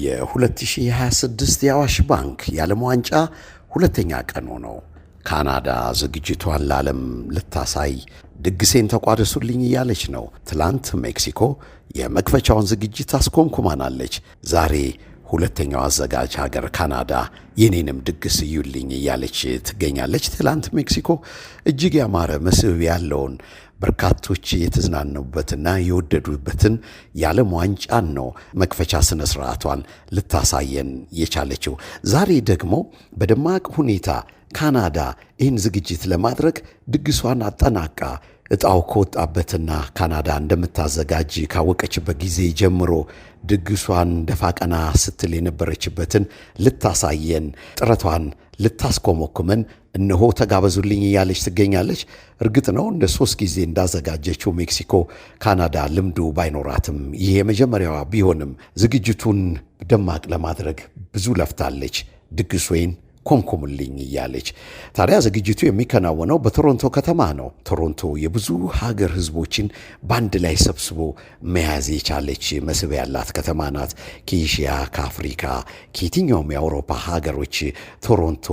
የ2026 የአዋሽ ባንክ የዓለም ዋንጫ ሁለተኛ ቀኑ ነው። ካናዳ ዝግጅቷን ለዓለም ልታሳይ ድግሴን ተቋደሱልኝ እያለች ነው። ትላንት ሜክሲኮ የመክፈቻውን ዝግጅት አስኮምኩማናለች። ዛሬ ሁለተኛው አዘጋጅ ሀገር ካናዳ የኔንም ድግስ እዩልኝ እያለች ትገኛለች። ትላንት ሜክሲኮ እጅግ ያማረ መስህብ ያለውን በርካቶች የተዝናኑበትና የወደዱበትን የዓለም ዋንጫን ነው መክፈቻ ስነ ስርዓቷን ልታሳየን የቻለችው። ዛሬ ደግሞ በደማቅ ሁኔታ ካናዳ ይህን ዝግጅት ለማድረግ ድግሷን አጠናቃ እጣው ከወጣበትና ካናዳ እንደምታዘጋጅ ካወቀችበት ጊዜ ጀምሮ ድግሷን ደፋቀና ስትል የነበረችበትን ልታሳየን ጥረቷን ልታስኮመኩመን እነሆ ተጋበዙልኝ እያለች ትገኛለች። እርግጥ ነው እንደ 3 ጊዜ እንዳዘጋጀችው ሜክሲኮ ካናዳ ልምዱ ባይኖራትም ይሄ የመጀመሪያዋ ቢሆንም ዝግጅቱን ደማቅ ለማድረግ ብዙ ለፍታለች። ድግሶን ኮምኮሙልኝ እያለች ታዲያ ዝግጅቱ የሚከናወነው በቶሮንቶ ከተማ ነው። ቶሮንቶ የብዙ ሀገር ህዝቦችን በአንድ ላይ ሰብስቦ መያዝ የቻለች መስህብ ያላት ከተማ ናት። ከኤሽያ፣ ከአፍሪካ፣ ከየትኛውም የአውሮፓ ሀገሮች ቶሮንቶ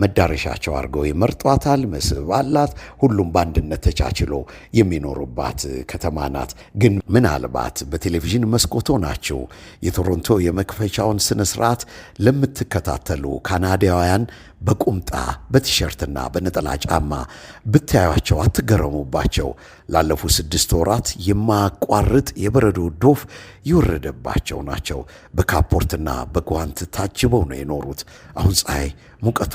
መዳረሻቸው አድርገው ይመርጧታል። መስህብ አላት። ሁሉም በአንድነት ተቻችሎ የሚኖሩባት ከተማ ናት። ግን ምናልባት በቴሌቪዥን መስኮቶ ናቸው የቶሮንቶ የመክፈቻውን ስነ ስርዓት ለምትከታተሉ ካናዳውያን በቁምጣ በቲሸርትና በነጠላ ጫማ ብታዩቸው አትገረሙባቸው። ላለፉት 6 ወራት የማያቋርጥ የበረዶ ዶፍ ይወረደባቸው ናቸው። በካፖርትና በጓንት ታጅበው ነው የኖሩት። አሁን ፀሐይ ሙቀቱ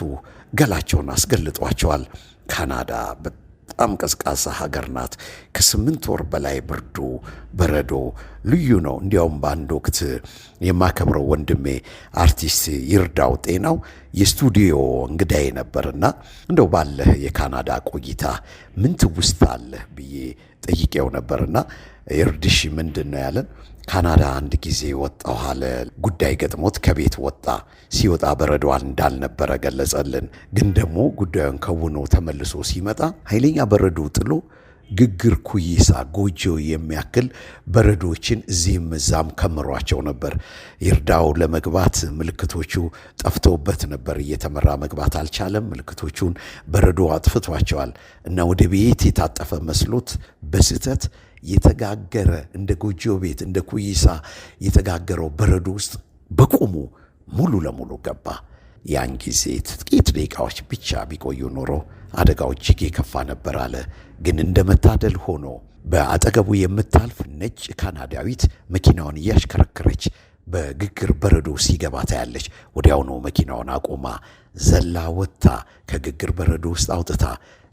ገላቸውን አስገልጧቸዋል። ካናዳ በጣም ቀዝቃዛ ሀገር ናት። ከ8 ወር በላይ ብርዱ በረዶ ልዩ ነው። እንዲያውም በአንድ ወቅት የማከብረው ወንድሜ አርቲስት ይርዳው ጤናው የስቱዲዮ እንግዳዬ ነበርና እንደው ባለህ የካናዳ ቆይታ ምን ትውስታ አለህ ብዬ ጠይቄው ነበርና ይርድሽ ምንድን ነው ያለን? ካናዳ አንድ ጊዜ ወጣሁ አለ። ጉዳይ ገጥሞት ከቤት ወጣ። ሲወጣ በረዶዋን እንዳልነበረ ገለጸልን። ግን ደግሞ ጉዳዩን ከውኖ ተመልሶ ሲመጣ ኃይለኛ በረዶ ጥሎ ግግር፣ ኩይሳ፣ ጎጆ የሚያክል በረዶችን እዚህም እዛም ከምሯቸው ነበር። ይርዳው ለመግባት ምልክቶቹ ጠፍተውበት ነበር። እየተመራ መግባት አልቻለም። ምልክቶቹን በረዶ አጥፍቷቸዋል እና ወደ ቤት የታጠፈ መስሎት በስህተት የተጋገረ እንደ ጎጆ ቤት እንደ ኩይሳ የተጋገረው በረዶ ውስጥ በቁሙ ሙሉ ለሙሉ ገባ። ያን ጊዜ ጥቂት ደቂቃዎች ብቻ ቢቆዩ ኖሮ አደጋው እጅግ የከፋ ነበር አለ። ግን እንደመታደል ሆኖ በአጠገቡ የምታልፍ ነጭ ካናዳዊት መኪናውን እያሽከረከረች በግግር በረዶ ሲገባ ታያለች። ወዲያውኑ መኪናውን አቆማ ዘላ ወጥታ ከግግር በረዶ ውስጥ አውጥታ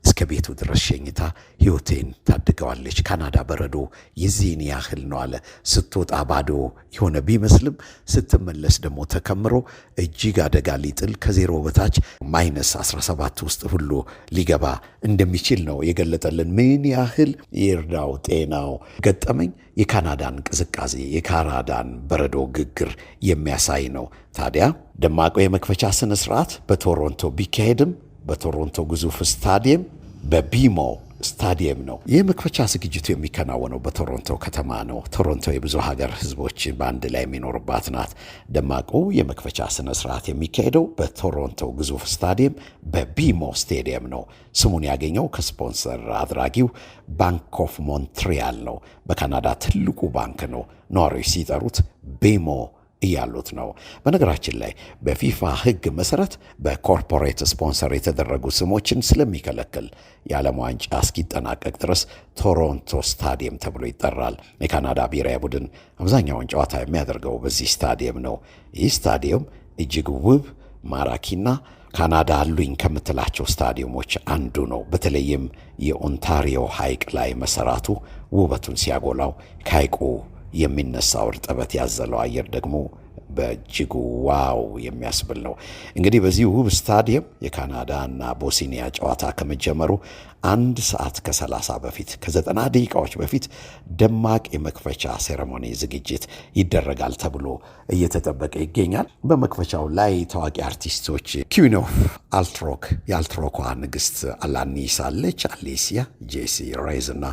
እስከ ቤቱ ድረስ ሸኝታ ሕይወቴን ታድገዋለች። ካናዳ በረዶ የዚህን ያህል ነው አለ። ስትወጣ ባዶ የሆነ ቢመስልም ስትመለስ ደግሞ ተከምሮ እጅግ አደጋ ሊጥል ከዜሮ በታች -17 ውስጥ ሁሉ ሊገባ እንደሚችል ነው የገለጠልን። ምን ያህል ይርዳው ጤናው ገጠመኝ የካናዳን ቅዝቃዜ የካናዳን በረዶ ግግር የሚያሳይ ነው። ታዲያ ደማቁ የመክፈቻ ስነ ስርዓት በቶሮንቶ ቢካሄድም በቶሮንቶ ግዙፍ ስታዲየም በቢሞ ስታዲየም ነው። ይህ መክፈቻ ዝግጅቱ የሚከናወነው በቶሮንቶ ከተማ ነው። ቶሮንቶ የብዙ ሀገር ህዝቦች በአንድ ላይ የሚኖርባት ናት። ደማቁ የመክፈቻ ስነ ስርዓት የሚካሄደው በቶሮንቶ ግዙፍ ስታዲየም በቢሞ ስታዲየም ነው። ስሙን ያገኘው ከስፖንሰር አድራጊው ባንክ ኦፍ ሞንትሪያል ነው። በካናዳ ትልቁ ባንክ ነው። ነዋሪዎች ሲጠሩት ቤሞ እያሉት ነው። በነገራችን ላይ በፊፋ ህግ መሰረት በኮርፖሬት ስፖንሰር የተደረጉ ስሞችን ስለሚከለክል የዓለም ዋንጫ እስኪጠናቀቅ ድረስ ቶሮንቶ ስታዲየም ተብሎ ይጠራል። የካናዳ ብሔራዊ ቡድን አብዛኛውን ጨዋታ የሚያደርገው በዚህ ስታዲየም ነው። ይህ ስታዲየም እጅግ ውብ ማራኪና ካናዳ አሉኝ ከምትላቸው ስታዲየሞች አንዱ ነው። በተለይም የኦንታሪዮ ሐይቅ ላይ መሰራቱ ውበቱን ሲያጎላው ከሐይቁ የሚነሳው እርጥበት ያዘለው አየር ደግሞ በእጅጉ ዋው የሚያስብል ነው። እንግዲህ በዚህ ውብ ስታዲየም የካናዳና ቦስኒያ ጨዋታ ከመጀመሩ 1 ሰዓት ከ30 በፊት ከ90 ደቂቃዎች በፊት ደማቅ የመክፈቻ ሴሬሞኒ ዝግጅት ይደረጋል ተብሎ እየተጠበቀ ይገኛል። በመክፈቻው ላይ ታዋቂ አርቲስቶች ኪዊን ኦፍ አልትሮክ የአልትሮኳ ንግስት አላኒስ አለች፣ አሌሲያ፣ ጄሲ ሬዝ እና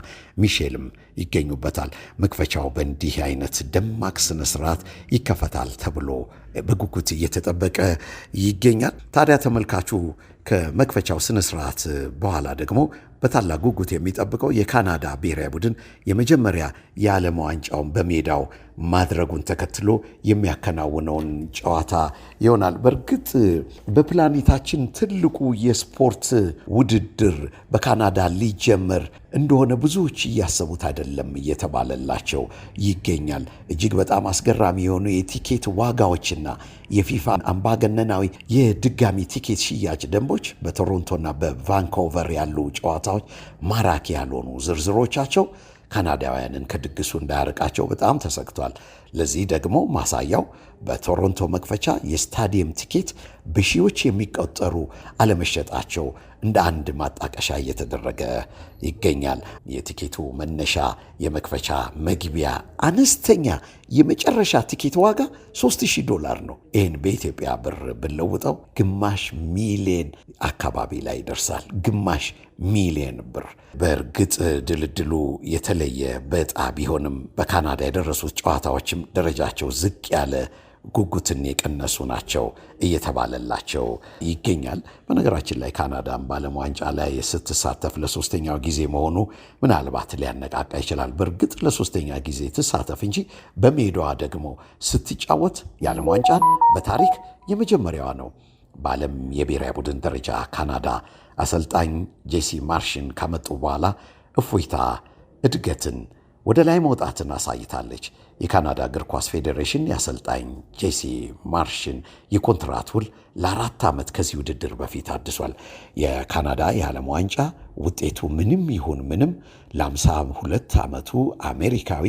ሚሼልም ይገኙበታል። መክፈቻው በእንዲህ አይነት ደማቅ ስነ ስርዓት ይከፈታል ተብሎ በጉጉት እየተጠበቀ ይገኛል። ታዲያ ተመልካቹ ከመክፈቻው ስነ ስርዓት በኋላ ደግሞ በታላቅ ጉጉት የሚጠብቀው የካናዳ ብሔራዊ ቡድን የመጀመሪያ የዓለም ዋንጫውን በሜዳው ማድረጉን ተከትሎ የሚያከናውነውን ጨዋታ ይሆናል። በእርግጥ በፕላኔታችን ትልቁ የስፖርት ውድድር በካናዳ ሊጀመር እንደሆነ ብዙዎች እያሰቡት አይደለም እየተባለላቸው ይገኛል። እጅግ በጣም አስገራሚ የሆኑ የቲኬት ዋጋዎችና የፊፋ አምባገነናዊ የድጋሚ ቲኬት ሽያጭ ደንቦች በቶሮንቶና በቫንኮቨር ያሉ ጨዋታዎች ማራኪ ያልሆኑ ዝርዝሮቻቸው ካናዳውያንን ከድግሱ እንዳያርቃቸው በጣም ተሰግቷል። ለዚህ ደግሞ ማሳያው በቶሮንቶ መክፈቻ የስታዲየም ቲኬት በሺዎች የሚቆጠሩ አለመሸጣቸው እንደ አንድ ማጣቀሻ እየተደረገ ይገኛል። የቲኬቱ መነሻ የመክፈቻ መግቢያ አነስተኛ የመጨረሻ ቲኬት ዋጋ $3000 ነው። ይህን በኢትዮጵያ ብር ብንለውጠው ግማሽ ሚሊዮን አካባቢ ላይ ይደርሳል። ግማሽ ሚሊዮን ብር። በእርግጥ ድልድሉ የተለየ በዕጣ ቢሆንም በካናዳ የደረሱት ጨዋታዎችም ደረጃቸው ዝቅ ያለ ጉጉትን የቀነሱ ናቸው እየተባለላቸው ይገኛል። በነገራችን ላይ ካናዳም በዓለም ዋንጫ ላይ ስትሳተፍ ለሶስተኛው ጊዜ መሆኑ ምናልባት ሊያነቃቃ ይችላል። በእርግጥ ለሶስተኛ ጊዜ ትሳተፍ እንጂ በሜዳዋ ደግሞ ስትጫወት የዓለም ዋንጫን በታሪክ የመጀመሪያዋ ነው። በዓለም የብሔራዊ ቡድን ደረጃ ካናዳ አሰልጣኝ ጄሲ ማርሽን ካመጡ በኋላ እፎይታ፣ እድገትን፣ ወደ ላይ መውጣትን አሳይታለች። የካናዳ እግር ኳስ ፌዴሬሽን የአሰልጣኝ ጄሲ ማርሽን የኮንትራት ውል ለ4 ዓመት ከዚህ ውድድር በፊት አድሷል። የካናዳ የዓለም ዋንጫ ውጤቱ ምንም ይሁን ምንም ለ52 ዓመቱ አሜሪካዊ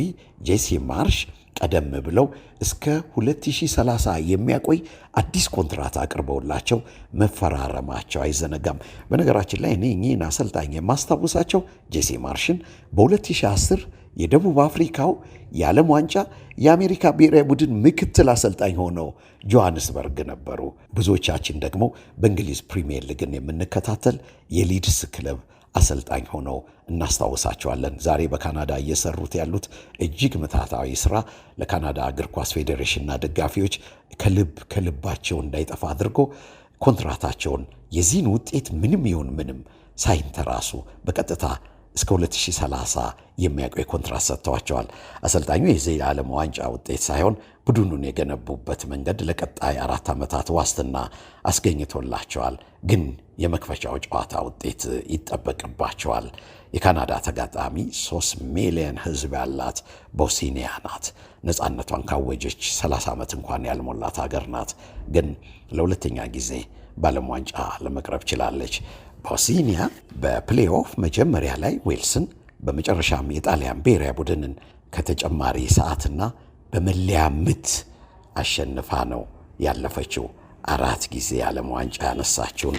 ጄሲ ማርሽ ቀደም ብለው እስከ 2030 የሚያቆይ አዲስ ኮንትራት አቅርበውላቸው መፈራረማቸው አይዘነጋም። በነገራችን ላይ እኚህን አሰልጣኝ የማስታውሳቸው ጄሲ ማርሽን በ2010 የደቡብ አፍሪካው የዓለም ዋንጫ የአሜሪካ ብሔራዊ ቡድን ምክትል አሰልጣኝ ሆነው ጆሃንስበርግ ነበሩ። ብዙዎቻችን ደግሞ በእንግሊዝ ፕሪሚየር ሊግን የምንከታተል የሊድስ ክለብ አሰልጣኝ ሆነው እናስታውሳቸዋለን። ዛሬ በካናዳ እየሰሩት ያሉት እጅግ ምትሃታዊ ስራ ለካናዳ እግር ኳስ ፌዴሬሽንና ደጋፊዎች ከልባቸው እንዳይጠፋ አድርጎ ኮንትራታቸውን የዚህን ውጤት ምንም ይሁን ምንም ሳይንተራሱ በቀጥታ እስከ 2030 የሚያቆይ ኮንትራት ሰጥተዋቸዋል። አሰልጣኙ የዚህ የዓለም ዋንጫ ውጤት ሳይሆን ቡድኑን የገነቡበት መንገድ ለቀጣይ 4 ዓመታት ዋስትና አስገኝቶላቸዋል። ግን የመክፈቻው ጨዋታ ውጤት ይጠበቅባቸዋል። የካናዳ ተጋጣሚ 3 ሚሊዮን ሕዝብ ያላት ቦስኒያ ናት። ነፃነቷን ካወጀች 30 ዓመት እንኳን ያልሞላት ሀገር ናት። ግን ለሁለተኛ ጊዜ በዓለም ዋንጫ ለመቅረብ ችላለች። ቦስኒያ በፕሌይኦፍ መጀመሪያ ላይ ዌልስን በመጨረሻም የጣሊያን ብሔራዊ ቡድንን ከተጨማሪ ሰዓትና በመለያ ምት አሸንፋ ነው ያለፈችው። 4 ጊዜ የዓለም ዋንጫ ያነሳችውን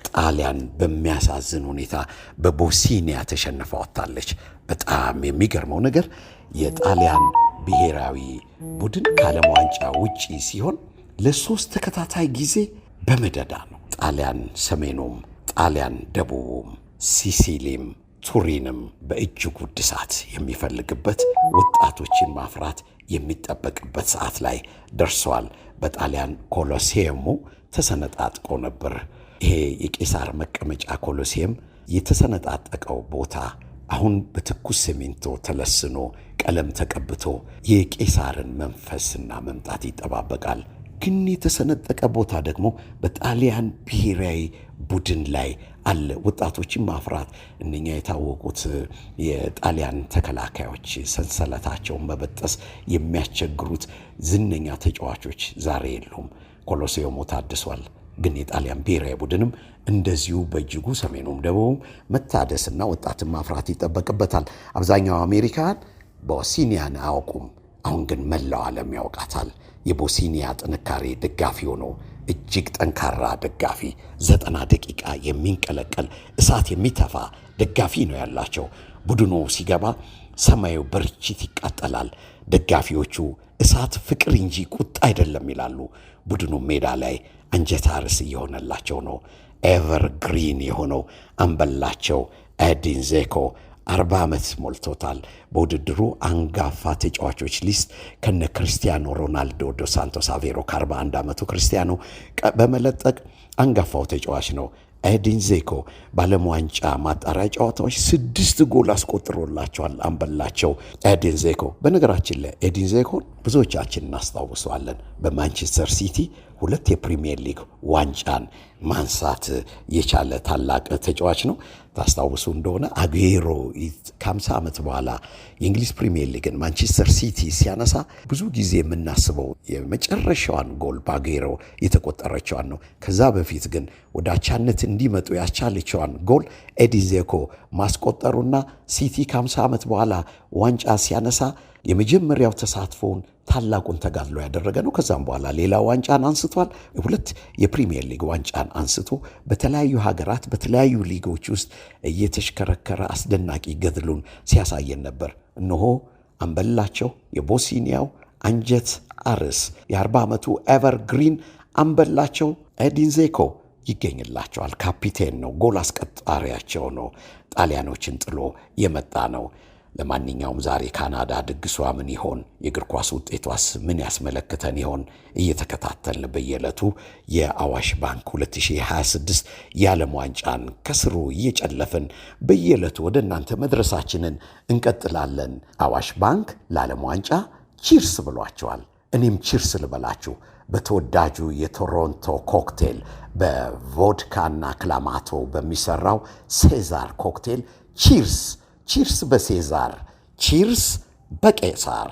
ጣሊያን በሚያሳዝን ሁኔታ በቦስኒያ ተሸንፋ ወጥታለች። በጣም የሚገርመው ነገር የጣሊያን ብሔራዊ ቡድን ከዓለም ዋንጫ ውጪ ሲሆን ለ3 ተከታታይ ጊዜ በመደዳ ነው። ጣሊያን ሰሜኑም ጣሊያን ደቡቡም ሲሲሊም ቱሪንም በእጅጉ እድሳት የሚፈልግበት ወጣቶችን ማፍራት የሚጠበቅበት ሰዓት ላይ ደርሰዋል። በጣሊያን ኮሎሴየሙ ተሰነጣጥቆ ነበር። ይሄ የቄሳር መቀመጫ ኮሎሴየም የተሰነጣጠቀው ቦታ አሁን በትኩስ ሲሚንቶ ተለስኖ ቀለም ተቀብቶ የቄሳርን መንፈስና መምጣት ይጠባበቃል። ግን የተሰነጠቀ ቦታ ደግሞ በጣሊያን ብሔራዊ ቡድን ላይ አለ። ወጣቶችን ማፍራት እነኛ የታወቁት የጣሊያን ተከላካዮች ሰንሰለታቸውን መበጠስ የሚያስቸግሩት ዝነኛ ተጫዋቾች ዛሬ የሉም። ኮሎሴየሙ ታድሷል። ግን የጣሊያን ብሔራዊ ቡድንም እንደዚሁ በእጅጉ ሰሜኑም ደቡቡም መታደስና ወጣትን ማፍራት ይጠበቅበታል። አብዛኛው አሜሪካን ቦስኒያን አያውቁም። አሁን ግን መላው ዓለም ያውቃታል። የቦስኒያ ጥንካሬ ደጋፊ ሆኖ እጅግ ጠንካራ ደጋፊ 90 ደቂቃ የሚንቀለቀል እሳት የሚተፋ ደጋፊ ነው ያላቸው። ቡድኑ ሲገባ ሰማዩ በርችት ይቃጠላል። ደጋፊዎቹ እሳት ፍቅር እንጂ ቁጣ አይደለም ይላሉ። ቡድኑ ሜዳ ላይ አንጀት አርስ እየሆነላቸው ነው። ኤቨርግሪን የሆነው አምበላቸው ኤዲን ዜኮ 40 ዓመት ሞልቶታል። በውድድሩ አንጋፋ ተጫዋቾች ሊስት ከነ ክርስቲያኖ ሮናልዶ ዶ ሳንቶስ አቬሮ ከ41 ዓመቱ ክርስቲያኖ በመለጠቅ አንጋፋው ተጫዋች ነው። ኤዲን ዜኮ በዓለም ዋንጫ ማጣሪያ ጨዋታዎች 6 ጎል አስቆጥሮላቸዋል አምበላቸው ኤዲን ዜኮ። በነገራችን ላይ ኤዲን ዜኮን ብዙዎቻችን እናስታውሰዋለን። በማንቸስተር ሲቲ 2 የፕሪሚየር ሊግ ዋንጫን ማንሳት የቻለ ታላቅ ተጫዋች ነው። ታስታውሱ እንደሆነ አጉዌሮ ከ50 ዓመት በኋላ የእንግሊዝ ፕሪሚየር ሊግን ማንቸስተር ሲቲ ሲያነሳ ብዙ ጊዜ የምናስበው የመጨረሻዋን ጎል በአጉዌሮ የተቆጠረችዋን ነው። ከዛ በፊት ግን ወደ አቻነት እንዲመጡ ያስቻለችዋን ጎል ኤዲን ዜኮ ማስቆጠሩና ሲቲ ከ50 ዓመት በኋላ ዋንጫ ሲያነሳ የመጀመሪያው ተሳትፎውን ታላቁን ተጋድሎ ያደረገ ነው። ከዛም በኋላ ሌላ ዋንጫን አንስቷል። 2 የፕሪሚየር ሊግ ዋንጫን አንስቶ በተለያዩ ሀገራት በተለያዩ ሊጎች ውስጥ እየተሽከረከረ አስደናቂ ገድሉን ሲያሳየን ነበር። እነሆ አምበላቸው የቦስኒያው አንጀት አርስ የ40 ዓመቱ ኤቨርግሪን አምበላቸው ኤዲን ዜኮ ይገኝላቸዋል። ካፒቴን ነው፣ ጎል አስቆጣሪያቸው ነው። ጣሊያኖችን ጥሎ የመጣ ነው። ለማንኛውም ዛሬ ካናዳ ድግሷ ምን ይሆን? የእግር ኳስ ውጤቷስ ምን ያስመለክተን ይሆን? እየተከታተልን በየዕለቱ የአዋሽ ባንክ 2026 የዓለም ዋንጫን ከስሩ እየጨለፍን በየዕለቱ ወደ እናንተ መድረሳችንን እንቀጥላለን። አዋሽ ባንክ ለዓለም ዋንጫ ቺርስ ብሏቸዋል። እኔም ቺርስ ልበላችሁ በተወዳጁ የቶሮንቶ ኮክቴል በቮድካና ክላማቶ በሚሰራው ሴዛር ኮክቴል ቺርስ። ቺርስ በሴዛር፣ ቺርስ በቄሳር።